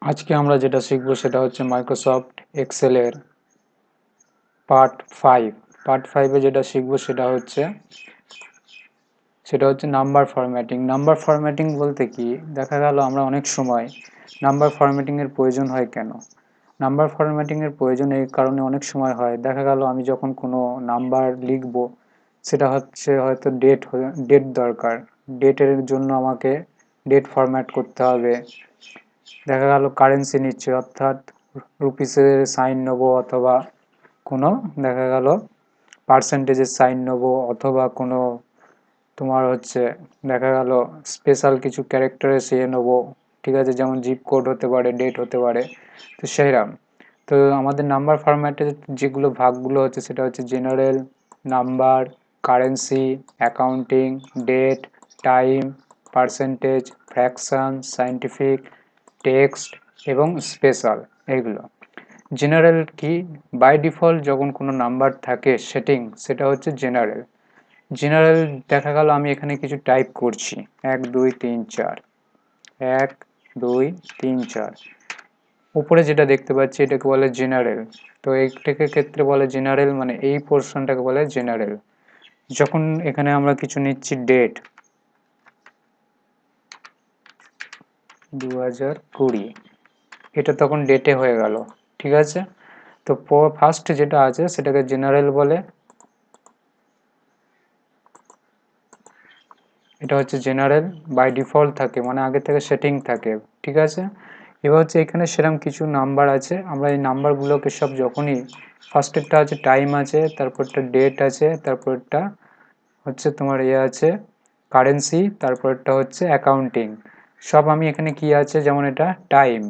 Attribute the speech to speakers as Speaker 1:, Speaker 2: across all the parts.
Speaker 1: আজকে আমরা যেটা শিখবো সেটা হচ্ছে মাইক্রোসফট এক্সেলের পার্ট 5। পার্ট 5 এ যেটা শিখবো সেটা হচ্ছে নাম্বার ফরম্যাটিং। নাম্বার ফরম্যাটিং বলতে কি, দেখা গেল আমরা অনেক সময় নাম্বার ফরম্যাটিং এর প্রয়োজন হয় কেন? নাম্বার ফরম্যাটিং এর প্রয়োজন এই কারণে অনেক সময় হয়, দেখা গেল আমি যখন কোনো নাম্বার লিখবো সেটা হচ্ছে হয়তো ডেট দরকার। ডেটের জন্য আমাকে ডেট ফরম্যাট করতে হবে। দেখা গেল কারেন্সি নিচ্ছে, অর্থাৎ রুপিসের সাইন নেবো, অথবা কোনো দেখা গেল পার্সেন্টেজের সাইন নেবো, অথবা কোনো তোমার হচ্ছে দেখা গেল স্পেশাল কিছু ক্যারেক্টারের সে নেবো। ঠিক আছে, যেমন জিপ কোড হতে পারে, ডেট হতে পারে, তো সেইরকম। তো আমাদের নাম্বার ফরম্যাটের যেগুলো ভাগগুলো হচ্ছে সেটা হচ্ছে general, number, currency, accounting, date, time, percentage, fraction, scientific, text এবং স্পেশাল। এইগুলো জেনারেল কি, বাই ডিফল্ট যখন কোনো নাম্বার থাকে সেটিং, সেটা হচ্ছে জেনারেল। জেনারেল দেখা গেল আমি এখানে কিছু টাইপ করছি, 1 2 3 4, 1 2 3 4, উপরে যেটা দেখতে পাচ্ছি এটাকে বলে জেনারেল। তো এইটাকে ক্ষেত্রে বলে জেনারেল, মানে এই পোর্শনটাকে বলে জেনারেল। যখন এখানে আমরা কিছু নিচ্ছি ডেট 2020, এটা তখন ডেটে হয়ে গেল। ঠিক আছে, তো ফার্স্ট যেটা আছে সেটাকে জেনারেল বলে, এটা হচ্ছে জেনারেল, বাই ডিফল্ট থাকে, মানে আগে থেকে সেটিং থাকে। ঠিক আছে, এবার হচ্ছে এখানে সেরকম কিছু নাম্বার আছে, আমরা এই নাম্বারগুলোকে সব যখনই ফার্স্টেরটা আছে টাইম আছে, তারপরটা ডেট আছে, তারপরটা হচ্ছে তোমার আছে কারেন্সি, তারপরটা হচ্ছে অ্যাকাউন্টিং। সব আমি এখানে কি আছে, যেমন এটা টাইম,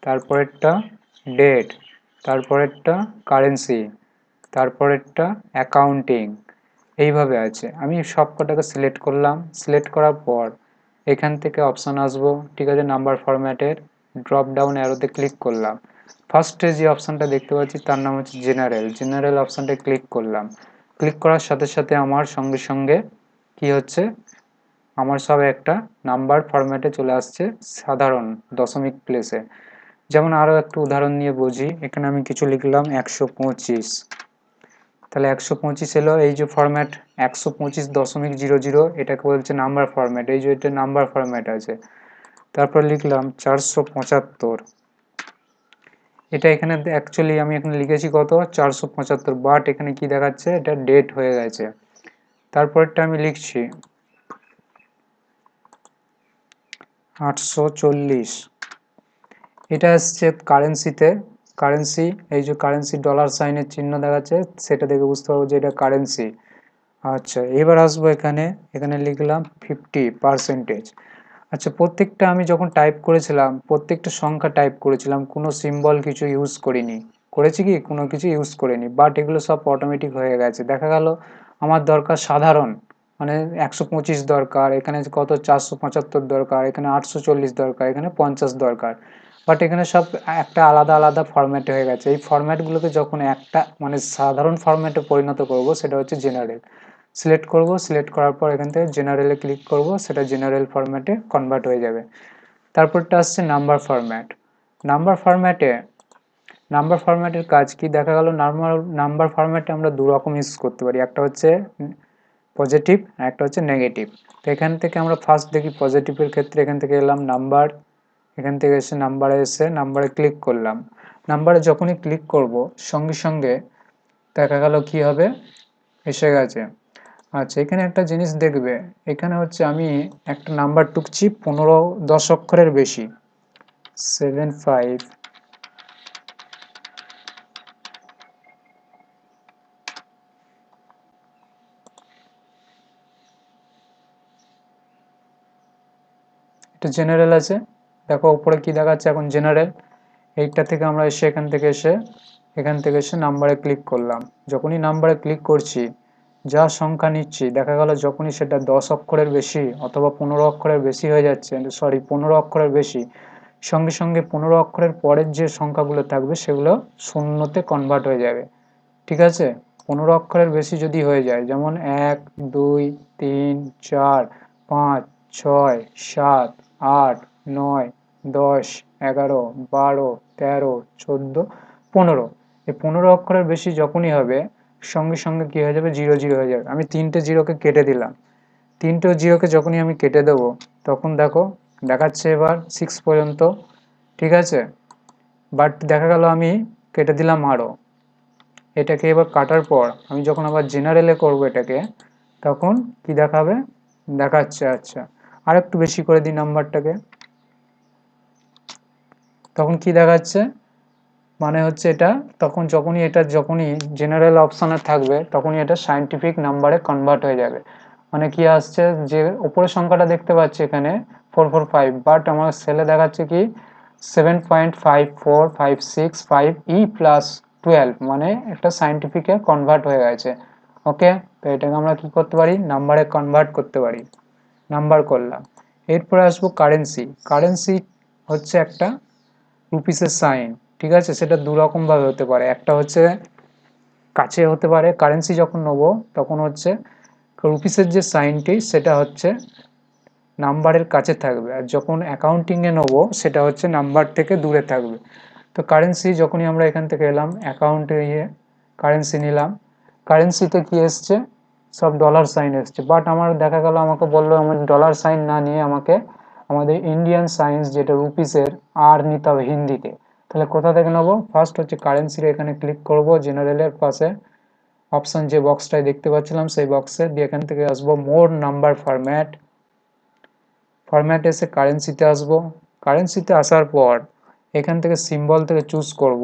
Speaker 1: তারপরেরটা ডেট, তারপরেরটা কারেন্সি, তারপরেরটা অ্যাকাউন্টিং, এইভাবে আছে। আমি সব কটাকে সিলেক্ট করলাম, সিলেক্ট করার পর এখান থেকে অপশান আসবো, ঠিক আছে, নাম্বার ফরম্যাটের ড্রপ ডাউন অ্যারোতে ক্লিক করলাম। ফার্স্টে যে অপশানটা দেখতে পাচ্ছি তার নাম হচ্ছে জেনারেল। জেনারেল অপশানটা ক্লিক করলাম। ক্লিক করার সাথে সাথে আমার সঙ্গে সঙ্গে কি হচ্ছে, আমার সব একটা নাম্বার ফরম্যাটে চলে আসছে, সাধারণ দশমিক প্লেসে। যেমন আরও একটু উদাহরণ নিয়ে বুঝি, এখানে আমি কিছু লিখলাম 125, তাহলে 125 এলো এই যে ফরম্যাট 125.00, এটাকে বলছে নাম্বার ফরম্যাট, এই যে এটা নাম্বার ফরম্যাট আছে। তারপর লিখলাম 475, এটা এখানে অ্যাকচুয়ালি আমি এখানে লিখেছি কত 475, বাট এখানে কি দেখাচ্ছে, এটা ডেট হয়ে গেছে। তারপরটা আমি লিখছি 840, এটা আসছে কারেন্সিতে, কারেন্সি, এই যে কারেন্সি ডলার সাইনের চিহ্ন দেখাচ্ছে, সেটা দেখে বুঝতে পারবো যে এটা কারেন্সি। আচ্ছা, এবার আসবো এখানে, এখানে লিখলাম 50%। আচ্ছা, প্রত্যেকটা আমি যখন টাইপ করেছিলাম প্রত্যেকটা সংখ্যা টাইপ করেছিলাম, কোনো সিম্বল কিছু ইউজ করিনি, করেছি কি কোনো কিছু ইউজ করিনি, বাট এগুলো সব অটোমেটিক হয়ে গেছে। দেখা গেল আমার দরকার সাধারণ, মানে 125 দরকার, এখানে কত 475 দরকার, এখানে 840 দরকার, এখানে 50 দরকার, বাট এখানে সব একটা আলাদা আলাদা ফরম্যাটে হয়ে গেছে। এই ফরম্যাটগুলোকে যখন একটা মানে সাধারণ ফরম্যাটে পরিণত করব সেটা হচ্ছে জেনারেল। সিলেক্ট করব, সিলেক্ট করার পর এখান থেকে জেনারেলে ক্লিক করব, সেটা জেনারেল ফরম্যাটে কনভার্ট হয়ে যাবে। তারপরটা আসছে নাম্বার ফরম্যাট। নাম্বার ফরম্যাটে, নাম্বার ফরম্যাটের কাজ কি, দেখা গেল নাম্বার ফরম্যাটে আমরা দু রকম ইউজ করতে পারি, একটা হচ্ছে পজিটিভ আর একটা হচ্ছে নেগেটিভ। তো এখান থেকে আমরা ফার্স্ট দেখি পজিটিভের ক্ষেত্রে, এখান থেকে এলাম নাম্বার, এখান থেকে এসে নাম্বারে এসে নাম্বারে ক্লিক করলাম। নাম্বারে যখনই ক্লিক করব সঙ্গে সঙ্গে দেখা গেল কি হবে, এসে গেছে। আচ্ছা, এখানে একটা জিনিস দেখবে, এখানে হচ্ছে আমি একটা নাম্বার টুকছি 10 অক্ষরের বেশি, 75, এটা জেনারেল আছে। দেখো উপরে কি দেখাচ্ছে এখন জেনারেল। এইটা থেকে আমরা এসে এখান থেকে এসে নাম্বারে ক্লিক করলাম। যখনই নাম্বারে ক্লিক করছি, যা সংখ্যা নিচ্ছি দেখা গেল যখনই সেটা 10 অক্ষরের বেশি অথবা 15 অক্ষরের বেশি হয়ে যাচ্ছে, সরি 15 অক্ষরের বেশি, সঙ্গে সঙ্গে 15 অক্ষরের পরের যে সংখ্যাগুলো থাকবে সেগুলো শূন্যতে কনভার্ট হয়ে যাবে। ঠিক আছে, 15 অক্ষরের বেশি যদি হয়ে যায়, যেমন 1 2 3 4 5 6 7 8 9 10, 11, 12, 13, 14, 15। এই 15 অক্ষরের বেশি যখনই হবে সঙ্গে সঙ্গে কি হয়ে যাবে, জিরো জিরো হয়ে যাবে। আমি 3টে জিরোকে কেটে দিলাম। 3টে জিরোকে যখনই আমি কেটে দেবো তখন দেখো দেখাচ্ছে এবার 6 পর্যন্ত, ঠিক আছে। বাট দেখা গেল আমি কেটে দিলাম আরও। এটাকে এবার কাটার পর আমি যখন আবার জেনারেলে করব এটাকে, তখন কি দেখাবে, দেখাচ্ছে আচ্ছা আর একটু বেশি করে দিই নাম্বারটাকে, তখন কি দেখাচ্ছে, মানে হচ্ছে এটা তখন যখনই জেনারেল অপশানে থাকবে তখনই এটা সায়েন্টিফিক নাম্বারে কনভার্ট হয়ে যাবে। মানে কি আসছে, যে উপরের সংখ্যাটা দেখতে পাচ্ছি এখানে 445, বাট আমার সেলে দেখাচ্ছে কি 7.54565E+12, মানে একটা সায়েন্টিফিকে কনভার্ট হয়ে গেছে। ওকে, তো এটাকে আমরা কি করতে পারি, নাম্বারে কনভার্ট করতে পারি। নাম্বার করলাম। এরপরে আসবো কারেন্সি। কারেন্সি হচ্ছে একটা রুপিসের সাইন, ঠিক আছে। সেটা দুরকম ভাবে হতে পারে, একটা হচ্ছে কাছে হতে পারে, কারেন্সি যখন নেবো তখন হচ্ছে রুপিসের যে সাইনটি সেটা হচ্ছে নাম্বারের কাছে থাকবে, আর যখন অ্যাকাউন্টিংয়ে নেবো সেটা হচ্ছে নাম্বার থেকে দূরে থাকবে। তো কারেন্সি যখনই আমরা এখান থেকে এলাম অ্যাকাউন্টে গিয়ে কারেন্সি নিলাম, কারেন্সিতে কি এসছে, সব ডলার সাইন এসছে। বাট আমার দেখা গেল আমাকে বললো আমার ডলার সাইন না নিয়ে আমাকে আমাদের ইন্ডিয়ান সাইন্স যেটা রুপিসের আর নিতে হবে হিন্দিতে। তাহলে কোথা থেকে নেবো, ফার্স্ট হচ্ছে কারেন্সির এখানে ক্লিক করব, জেনারেলের পাশে অপশান যে বক্সটায় দেখতে পাচ্ছিলাম সেই বক্সে দিয়ে এখান থেকে আসবো মোর নাম্বার ফরম্যাট, ফরম্যাট এসে কারেন্সিতে আসবো। কারেন্সিতে আসার পর এখান থেকে সিম্বল থেকে চুজ করব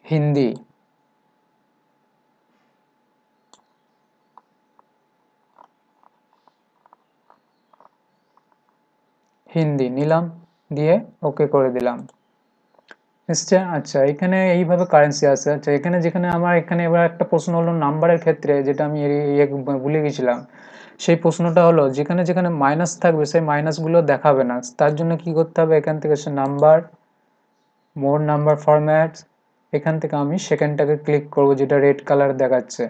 Speaker 1: হিন্দি, হিন্দি নিলাম, দিয়ে ওকে করে দিলাম। এসছে আচ্ছা, এখানে এইভাবে কারেন্সি আসে। আচ্ছা এখানে যেখানে আমার এখানে এবার একটা প্রশ্ন হলো নাম্বারের ক্ষেত্রে, যেটা আমি ভুলে গেছিলাম, সেই প্রশ্নটা হলো যেখানে যেখানে মাইনাস থাকবে সেই মাইনাসগুলো দেখাবে না। তার জন্য কি করতে হবে, এখান থেকে সে নাম্বার, মোর নাম্বার ফরম্যাট, এখান থেকে আমি সেকেন্ডটাকে ক্লিক করব যেটা রেড কালার দেখাচ্ছে।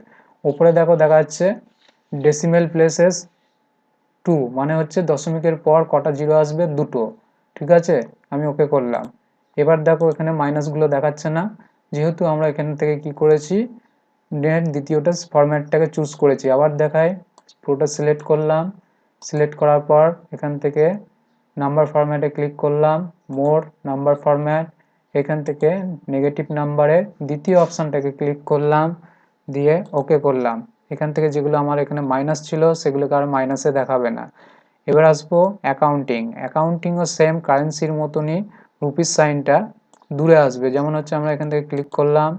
Speaker 1: উপরে দেখো দেখা যাচ্ছে ডেসিমেল প্লেসেস 2, মানে হচ্ছে দশমিকের পর কটা জিরো আসবে, দুটো, ঠিক আছে। আমি ওকে করলাম। এবার দেখো এখানে মাইনাসগুলো দেখাচ্ছে না, যেহেতু আমরা এখান থেকে কি করেছি, দ্বিতীয়টা ফরম্যাটটাকে চুজ করেছি। আবার দেখায়, পুরোটা সিলেক্ট করলাম, সিলেক্ট করার পর এখান থেকে নাম্বার ফরম্যাটে ক্লিক করলাম, মোর নাম্বার ফরম্যাট, এখান থেকে নেগেটিভ নাম্বারের দ্বিতীয় অপশানটাকে ক্লিক করলাম, দিয়ে ওকে করলাম। এখান থেকে যেগুলো আমার এখানে মাইনাস ছিল সেগুলোকে আর মাইনাসে দেখাবে না। এবার আসবো অ্যাকাউন্টিং। অ্যাকাউন্টিংও সেম কারেন্সির মতনই রুপিস সাইনটা দূরে আসবে। যেমন হচ্ছে আমরা এখান থেকে ক্লিক করলাম,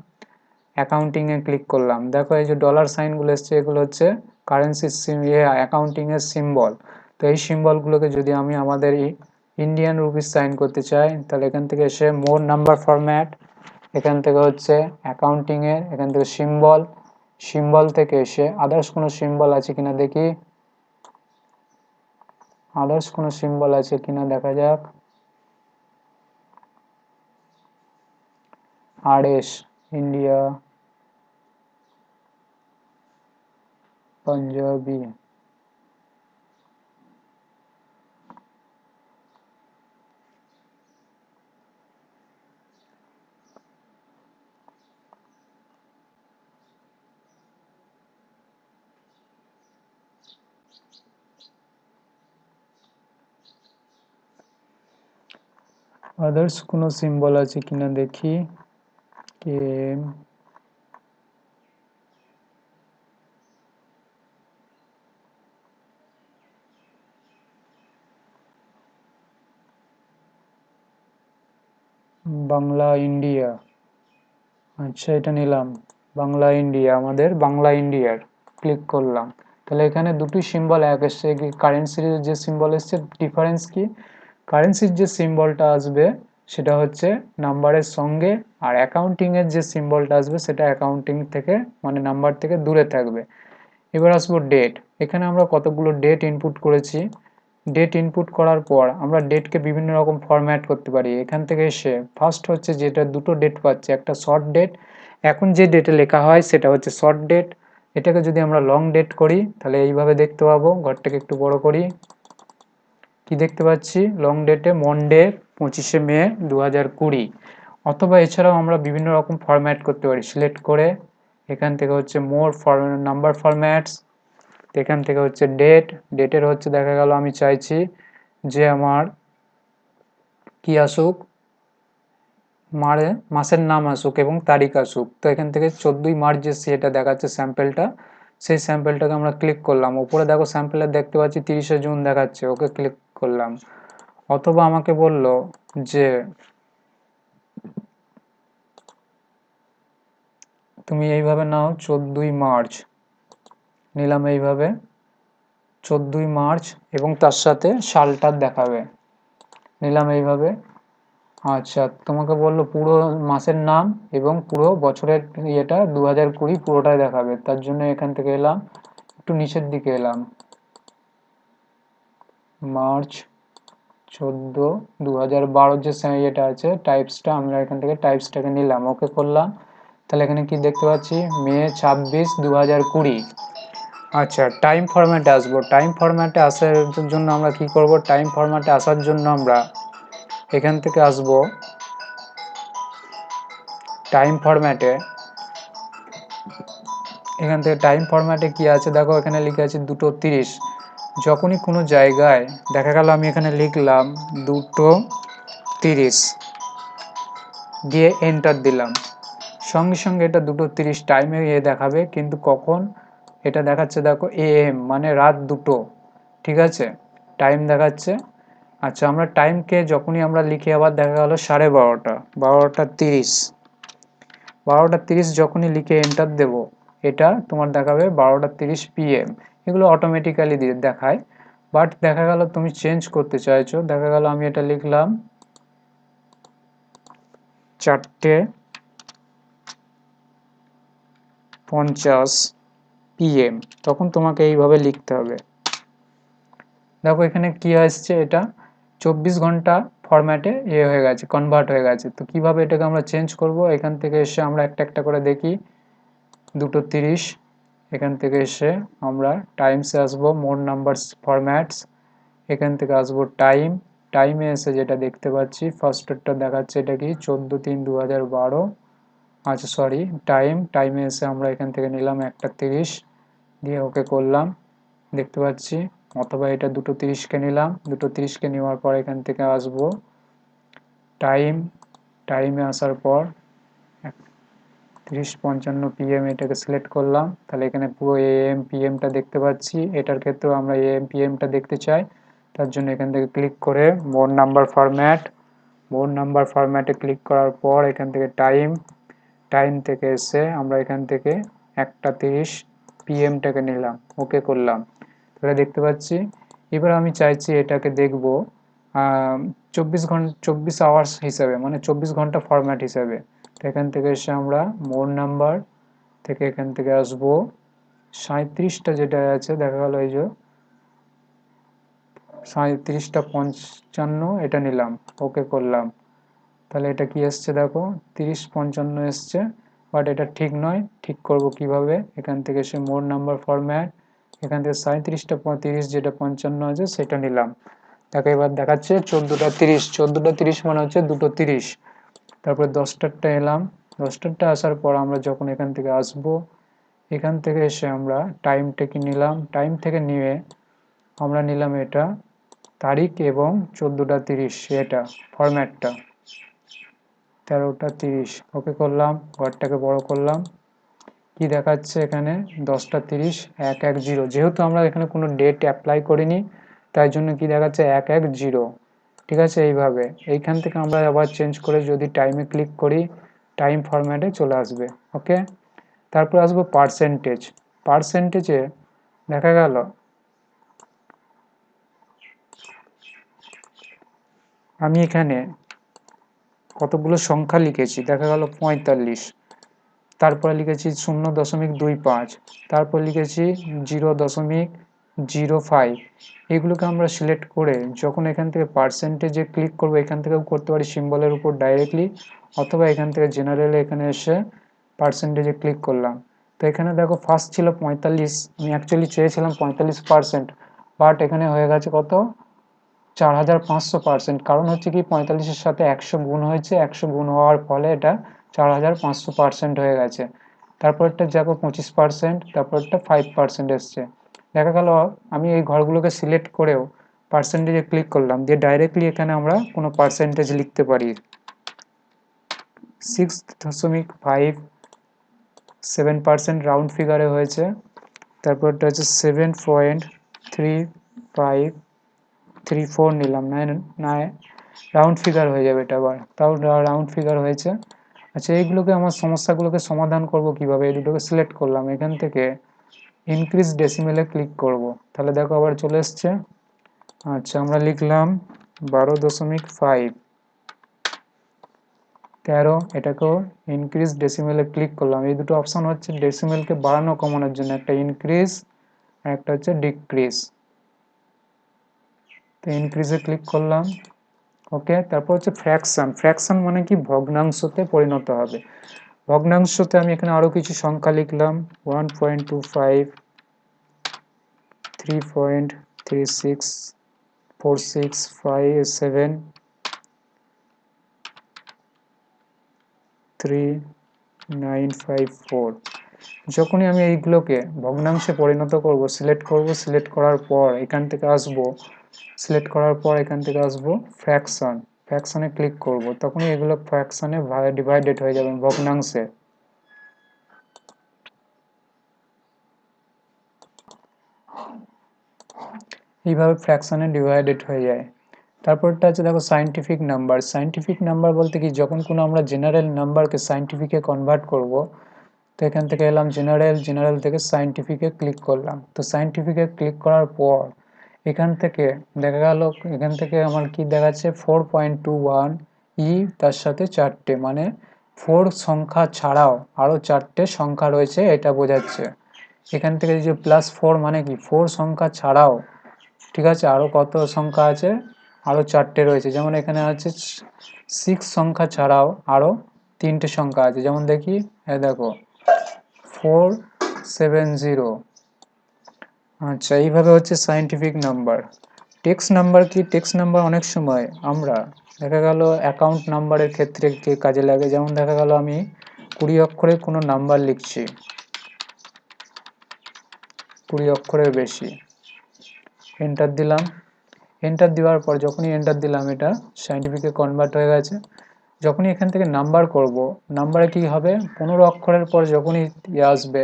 Speaker 1: অ্যাকাউন্টিংয়ে ক্লিক করলাম, দেখো এই যে ডলার সাইনগুলো এসছে এগুলো হচ্ছে কারেন্সির অ্যাকাউন্টিংয়ের সিম্বল। তো এই সিম্বলগুলোকে যদি আমি আমাদের ইন্ডিয়ান রুপিস সাইন করতে চাই, তাহলে এখান থেকে এসে মোর নাম্বার ফরম্যাট, এখান থেকে হচ্ছে অ্যাকাউন্টিংয়ের এখান থেকে সিম্বল, সিম্বল থেকে এসে আদার্স কোনো সিম্বল আছে কিনা দেখি, আদার্স কোনো সিম্বল আছে কিনা দেখা যাক, RS ইন্ডিয়া, পাঞ্জাবি, আদার্স কোনো সিম্বল আছে কিনা দেখি, কে বাংলা ইন্ডিয়া, আচ্ছা এটা নিলাম, বাংলা ইন্ডিয়া, আমাদের বাংলা ইন্ডিয়ার ক্লিক করলাম। তাহলে এখানে দুটি সিম্বল এক এসছে, কারেন্সির যে সিম্বল এসছে ডিফারেন্স কি, কারেন্সির যে সিম্বলটা আসবে সেটা হচ্ছে নাম্বারের সঙ্গে, আর অ্যাকাউন্টিংয়ের যে সিম্বলটা আসবে সেটা অ্যাকাউন্টিং থেকে মানে নাম্বার থেকে দূরে থাকবে। এবার আসবো ডেট। এখানে আমরা কতগুলো ডেট ইনপুট করেছি, ডেট ইনপুট করার পর আমরা ডেটকে বিভিন্ন রকম ফরম্যাট করতে পারি। এখান থেকে এসে ফার্স্ট হচ্ছে যেটা দুটো ডেট পাচ্ছে, একটা শর্ট ডেট, এখন যে ডেটে লেখা হয় সেটা হচ্ছে শর্ট ডেট। এটাকে যদি আমরা লং ডেট করি তাহলে এইভাবে দেখতে পাবো। ঘরটাকে একটু বড় করি, কি দেখতে পাচ্ছি, লং ডেটে মনডে 25শে মে 2020। অথবা এছাড়াও আমরা বিভিন্ন রকম ফরম্যাট করতে পারি। সিলেক্ট করে এখান থেকে হচ্ছে মোর নাম্বার ফরম্যাটস, এখান থেকে হচ্ছে ডেটের হচ্ছে দেখা গেল আমি চাইছি যে আমার কি আসুক, মাসের নাম আসুক এবং তারিখ আসুক। তো এখান থেকে 14ই মার্চ যে সেটা দেখাচ্ছে স্যাম্পেলটা, সেই স্যাম্পেলটাকে আমরা ক্লিক করলাম। উপরে দেখো স্যাম্পেলে দেখতে পাচ্ছি 30শে জুন দেখাচ্ছে, ওকে ক্লিক করলাম। অথবা আমাকে বলল যে তুমি এইভাবে নাও 14ই মার্চ, নিলাম এইভাবে 14ই মার্চ এবং তার সাথে সালটা দেখাবে, নিলাম এইভাবে। আচ্ছা, তোমাকে বললো পুরো মাসের নাম এবং পুরো বছরের ইয়েটা 2020 পুরোটাই দেখাবে। তার জন্য এখান থেকে এলাম, একটু নিচের দিকে এলাম, মার্চ 14 2012 যে ইয়েটা আছে টাইপসটা, আমরা এখান থেকে টাইপসটাকে নিলাম, ওকে করলাম। তাহলে এখানে কি দেখতে পাচ্ছি, মে 26 2020। আচ্ছা, টাইম ফরম্যাটে আসবো। টাইম ফরম্যাটে আসার জন্য আমরা কি করব, টাইম ফরম্যাটে আসার জন্য আমরা এখান থেকে আসব টাইম ফরম্যাটে। এখান থেকে টাইম ফরম্যাটে কি আছে দেখো, এখানে লিখে আছে 2:30। যখনই কোনো জায়গায় দেখা গেল আমি এখানে লিখলাম 2:30 দিয়ে এন্টার দিলাম, সঙ্গে সঙ্গে এটা 2:30 টাইমে দেখাবে। কিন্তু কখন এটা দেখাচ্ছে দেখো, AM মানে রাত 2টো, ঠিক আছে, টাইম দেখাচ্ছে। আচ্ছা, আমরা টাইমকে যখনই আমরা লিখি আবার দেখা গেল 12:30, 12:30, 12:30 যখনই লিখে এন্টার দেব, এটা তোমার দেখাবে 12:30 PM। এগুলো অটোমেটিক্যালি দেখায়। বাট দেখা গেল তুমি চেঞ্জ করতে চাইছো, দেখা গেল আমি এটা লিখলাম 4:50 PM, তখন তোমাকে এইভাবে লিখতে হবে। দেখো এখানে কি আসছে, এটা 24 ঘন্টা ফরম্যাটে হয়ে গেছে, কনভার্ট হয়ে গেছে। তো কিভাবে এটাকে আমরা চেঞ্জ করব, এখান থেকে এসে আমরা একটা একটা করে দেখি। 2:30, এখান থেকে এসে আমরা টাইমসে আসবো, মোর নাম্বারস ফরম্যাটস, এখান থেকে আসবো টাইমে এসে যেটা দেখতে পাচ্ছি ফার্স্টেরটা দেখাচ্ছে, এটা কি 14/3/2012। আচ্ছা সরি, টাইমে এসে আমরা এখান থেকে নিলাম 1:30 দিয়ে ওকে করলাম, দেখতে পাচ্ছি। অথবা এটা 2:30কে নিলাম, 2:30কে নেওয়ার পর এখান থেকে আসবো টাইমে আসার পর 30:55 PM এটাকে সিলেক্ট করলাম। তাহলে এখানে পুরো AM PMটা দেখতে পাচ্ছি। এটার ক্ষেত্রেও আমরা AM PMটা দেখতে চাই, তার জন্য এখান থেকে ক্লিক করে মোর নাম্বার ফরম্যাটে ক্লিক করার পর এখান থেকে টাইম থেকে এসে আমরা এখান থেকে 1:30 PMটাকে নিলাম, ওকে করলাম। তাহলে দেখতে পাচ্ছি। এবার আমি চাইছি এটাকে দেখব 24 আওয়ার্স হিসাবে, মানে 24 ঘন্টা ফরম্যাট হিসাবে। তো এখান থেকে এসে আমরা মোর নাম্বার থেকে এখান থেকে আসবো 37টা যেটা আছে দেখা গেল, এই যে 37:55 এটা নিলাম, ওকে করলাম। তাহলে এটা কি এসছে দেখো, 30:55 এসছে। বাট এটা ঠিক নয়, ঠিক করব কিভাবে, এখান থেকে এসে মোর নাম্বার ফরম্যাট, এখান থেকে 37:30 যেটা 55 আছে সেটা নিলাম। তাকে এবার দেখাচ্ছে 14:30, 14:30 মানে হচ্ছে 2:30। তারপরে 10টারটা এলাম, 10টারটা আসার পর আমরা যখন এখান থেকে আসব, এখান থেকে এসে আমরা টাইমটাকে নিলাম, টাইম থেকে নিয়ে আমরা নিলাম এটা তারিখ এবং 14:30 এটা ফরম্যাটটা 13:30, ওকে করলাম, ঘরটাকে বড় করলাম। কি দেখাচ্ছে এখানে 10:30 110, যেহেতু আমরা এখানে কোনো ডেট অ্যাপ্লাই করিনি তাই জন্য কি দেখাচ্ছে 110, ঠিক আছে। এইভাবে এইখান থেকে আমরা আবার চেঞ্জ করে যদি টাইমে ক্লিক করি টাইম ফরম্যাটে চলে আসবে, ওকে। তারপর আসবো পার্সেন্টেজে দেখা গেল আমি এখানে কতগুলো সংখ্যা লিখেছি, দেখা গেল 45, তারপরে লিখেছি 0.25, তারপর লিখেছি 0.05। এগুলোকে আমরা সিলেক্ট করে যখন এখান থেকে পার্সেন্টেজে ক্লিক করবো, এখান থেকেও করতে পারি সিম্বলের উপর ডাইরেক্টলি, অথবা এখান থেকে জেনারেলে এখানে এসে পার্সেন্টেজে ক্লিক করলাম। তো এখানে দেখো ফার্স্ট ছিল 45, আমি অ্যাকচুয়ালি চেয়েছিলাম 45%, বাট এখানে হয়ে গেছে কত 4500%, কারণ হচ্ছে কি 45-এর সাথে 100 গুণ হয়েছে, 100 গুণ হওয়ার ফলে এটা 4500% হয়ে গেছে। তারপরটা যাবো 25%, তারপরটা 5% এসছে। দেখা গেল আমি এই ঘরগুলোকে সিলেক্ট করেও পার্সেন্টেজে ক্লিক করলাম, দিয়ে ডাইরেক্টলি এখানে আমরা কোনো পার্সেন্টেজ লিখতে পারি। 6.57% রাউন্ড ফিগারে হয়েছে। তারপরটা হচ্ছে 7.3534 নিলাম, 9 রাউন্ড ফিগার হয়ে যাবে এটা, আবার তাও রাউন্ড ফিগার হয়েছে। আচ্ছা, এইগুলোকে আমার সমস্যাগুলোকে সমাধান করব কিভাবে? এই দুটোকে সিলেক্ট করলাম, এখান থেকে ইনক্রিজ ডেসিমেলে ক্লিক করব, তাহলে দেখো আবার চলে এসছে। আচ্ছা, আমরা লিখলাম 12.5, 13, এটাকেও ইনক্রিজ ডেসিমেলে ক্লিক করলাম। এই দুটো অপশন হচ্ছে ডেসিমেলকে বাড়ানো কমানোর জন্য, একটা ইনক্রিজ আর একটা হচ্ছে ডিক্রিজ। তো ইনক্রিজে ক্লিক করলাম, ওকে। তারপর হচ্ছে ফ্র্যাকশন। ফ্র্যাকশন মানে কি? ভগ্নাংশতে পরিণত হবে। ভগ্নাংশতে আমি এখানে আরো কিছু সংখ্যা লিখলাম, 1.25, 3.36, 4.657, 3.954। যখনই আমি এইগুলোকে ভগ্নাংশে পরিণত করব, সিলেক্ট করার পর এখান থেকে আসবো, ফ্র্যাকশন। ফ্র্যাকশনে ক্লিক করব, তখনই এগুলো ফ্র্যাকশনে ডিভাইডেড হয়ে যাবে, ভগ্নাংশে। এইভাবে ফ্র্যাকশনে ডিভাইডেড হয়ে যায়। তারপরটা আছে দেখো সায়েন্টিফিক নাম্বার। সায়েন্টিফিক নাম্বার বলতে কি, যখন কোনো আমরা জেনারেল নাম্বারকে সায়েন্টিফিকে কনভার্ট করব, তো এখান থেকে এলাম জেনারেল থেকে সায়েন্টিফিকে ক্লিক করলাম। তো সায়েন্টিফিকে ক্লিক করার পর এখান থেকে দেখা গেল, এখান থেকে আমার কি দেখাচ্ছে, 4.21 তার সাথে 4টে, মানে 4 সংখ্যা ছাড়াও আরও 4টে সংখ্যা রয়েছে, এটা বোঝাচ্ছে। এখান থেকে যে +4 মানে কি, 4 সংখ্যা ছাড়াও, ঠিক আছে, আরও কত সংখ্যা আছে, আরও 4টে রয়েছে। যেমন এখানে আছে 6 সংখ্যা ছাড়াও আরও 3টে সংখ্যা আছে, যেমন দেখি, দেখো 470। আচ্ছা, এইভাবে হচ্ছে সায়েন্টিফিক নাম্বার। টেক্সট নাম্বার কি? টেক্সট নাম্বার অনেক সময় আমরা দেখা গেল অ্যাকাউন্ট নাম্বারের ক্ষেত্রে কাজে লাগে। যেমন দেখা গেল আমি 20 অক্ষরের কোনো নাম্বার লিখছি, 20 অক্ষরের বেশি, এন্টার দিলাম। এন্টার দেওয়ার পর যখনই এন্টার দিলাম, এটা সায়েন্টিফিকে কনভার্ট হয়ে গেছে। যখনই এখান থেকে নাম্বার করব, নাম্বারে কি হবে, 15 অক্ষরের পর যখনই আসবে,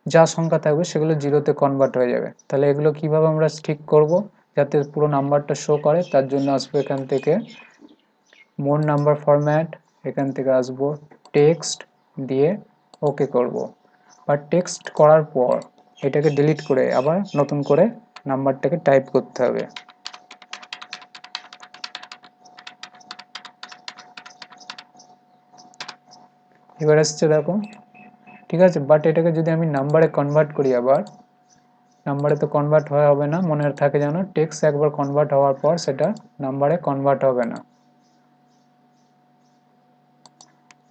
Speaker 1: যা সংখ্যা থাকবে সেগুলো জিরোতে কনভার্ট হয়ে যাবে। তাহলে এগুলো কিভাবে আমরা ঠিক করব যাতে পুরো নাম্বারটা শো করে, তার জন্য আসবো এখান থেকে মোর নাম্বার ফরম্যাট, এখান থেকে আসবো টেক্সট, দিয়ে ওকে করব। বা টেক্সট করার পর এটাকে ডিলিট করে আবার নতুন করে নাম্বারটাকে টাইপ করতে হবে। এবার আসছে দেখো, ঠিক আছে। বাট এটাকে যদি আমি নাম্বারে কনভার্ট করি, আবার নাম্বারে তো কনভার্ট হওয়া হবে না, মনে থাকে যেন টেক্সট একবার কনভার্ট হওয়ার পর সেটা নাম্বারে কনভার্ট হবে না,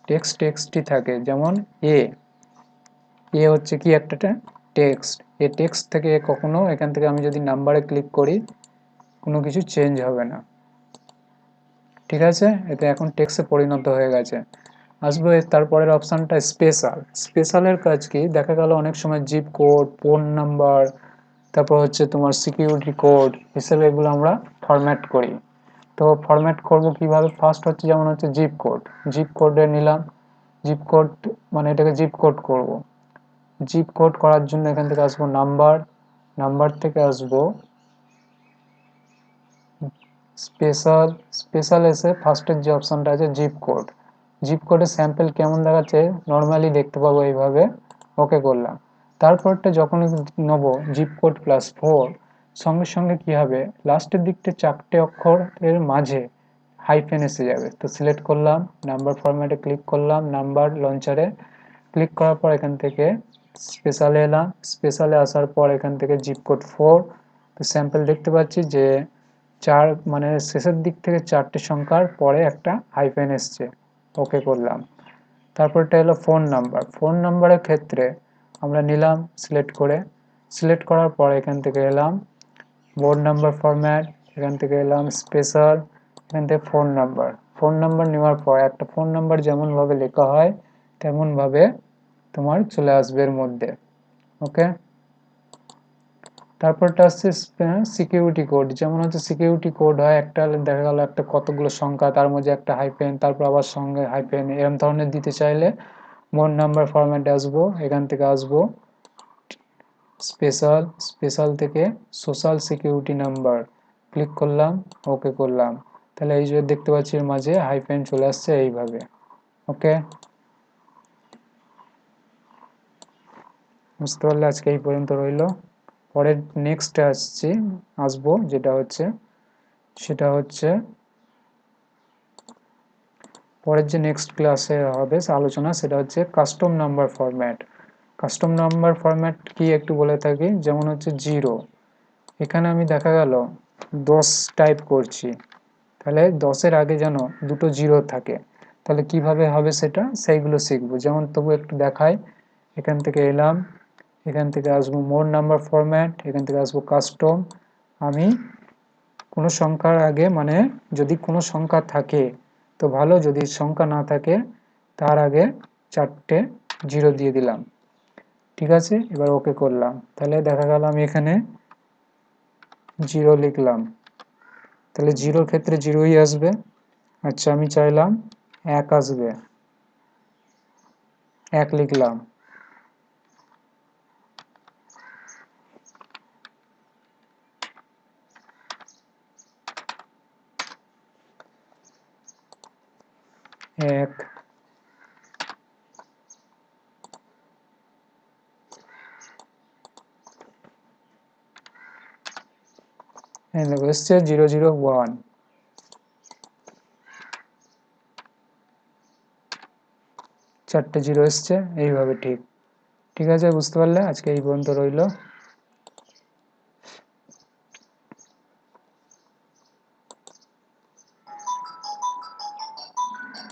Speaker 1: টেক্সটই থাকে। যেমন এ হচ্ছে কি, একটা টেক্সট, টেক্সট থেকে কখনো এখান থেকে আমি যদি নাম্বারে ক্লিক করি, কোনো কিছু চেঞ্জ হবে না, ঠিক আছে। এতে এখন টেক্সটে পরিণত হয়ে গেছে। আসবে তারপরের অপশানটা স্পেশাল। স্পেশালের কাজ কি, দেখা গেল অনেক সময় জিপ কোড, ফোন নাম্বার, তারপর হচ্ছে তোমার সিকিউরিটি কোড হিসেবে এগুলো আমরা ফরম্যাট করি। তো ফরম্যাট করব কিভাবে? ফার্স্ট হচ্ছে, যেমন হচ্ছে জিপ কোডে নিলাম, জিপ কোড মানে এটাকে জিপ কোড করব। জিপ কোড করার জন্য এখান থেকে আসবো নাম্বার থেকে আসবো স্পেশাল এসে ফার্স্টের যে অপশনটা আছে জিপ কোডের স্যাম্পল কেমন দেখাচ্ছে, নর্মালি দেখতে পাবো এইভাবে, ওকে করলাম। তারপরটা যখন নেব জিপ কোড +4, সঙ্গে সঙ্গে কি হবে, লাস্টের দিকটা 4টে অক্ষরের মাঝে হাইফেন এসে যাবে। তো সিলেক্ট করলাম, নাম্বার ফরম্যাটে ক্লিক করলাম, নাম্বার লঞ্চারে ক্লিক করার পর এখান থেকে স্পেশালে এলাম, স্পেশালে আসার পর এখান থেকে জিপ কোড 4, তো স্যাম্পল দেখতে পাচ্ছি যে 4, মানে শেষের দিক থেকে 4টে সংখ্যার পরে একটা হাইফেন এসছে, ওকে করলাম। তারপরটা হলো ফোন নাম্বারের ক্ষেত্রে আমরা নিলাম সিলেক্ট করার পর এখান থেকে এলাম বোর্ড নাম্বার ফরম্যাট, এখান থেকে এলাম স্পেশাল, এখান থেকে ফোন নাম্বার। ফোন নাম্বার নেওয়ার পর একটা ফোন নাম্বার যেমনভাবে লেখা হয় তেমনভাবে তোমার চলে আসবে এর মধ্যে। ওকে, তারপরটা আসছে সিকিউরিটি কোড। যেমন হচ্ছে সিকিউরিটি কোড হয় একটা, দেখা গেল একটা কতগুলো সংখ্যা, তার মধ্যে একটা হাইফেন, তারপর আবার সঙ্গে হাইফেন, এরকম ধরনের দিতে চাইলে মোড নাম্বার ফরম্যাটে আসবো, এখান থেকে আসবো স্পেশাল, স্পেশাল থেকে সোশ্যাল সিকিউরিটি নাম্বার, ক্লিক করলাম, ওকে করলাম। তাহলে এই যে দেখতে পাচ্ছি এর মাঝে হাইফেন চলে আসছে এইভাবে। ওকে, বুঝতে পারলে আজকে এই পর্যন্ত রইল। পরের নেক্সট আসবো সেটা হচ্ছে পরের যে নেক্সট ক্লাসে হবে আলোচনা, সেটা হচ্ছে custom number format. Custom number format কি একটু বলে থাকি, যেমন হচ্ছে 0, এখানে আমি দেখা গেল 10 টাইপ করছি, তাহলে 10-এর আগে যেন দুটো 0 থাকে। তাহলে কিভাবে হবে সেটা, সেইগুলো শিখবো। যেমন তবু একটু দেখাই, এখান থেকে এলাম, এখান থেকে আসবো মোড নাম্বার ফরম্যাট, এখান থেকে আসবো কাস্টম। আমি কোনো সংখ্যার আগে, মানে যদি কোনো সংখ্যা থাকে তো ভালো, যদি সংখ্যা না থাকে তার আগে 4টে 0 দিয়ে দিলাম। ঠিক আছে, এবার ওকে করলাম। তাহলে দেখা গেল আমি এখানে 0 লিখলাম, তাহলে 0-র ক্ষেত্রে 0ই আসবে। আচ্ছা, আমি চাইলাম 1 আসবে, 1 লিখলাম। এক, দেখো এসছে 001, 4টে 0 এসছে এইভাবে। ঠিক ঠিক আছে, বুঝতে পারলে আজকে এই পর্যন্ত রইল।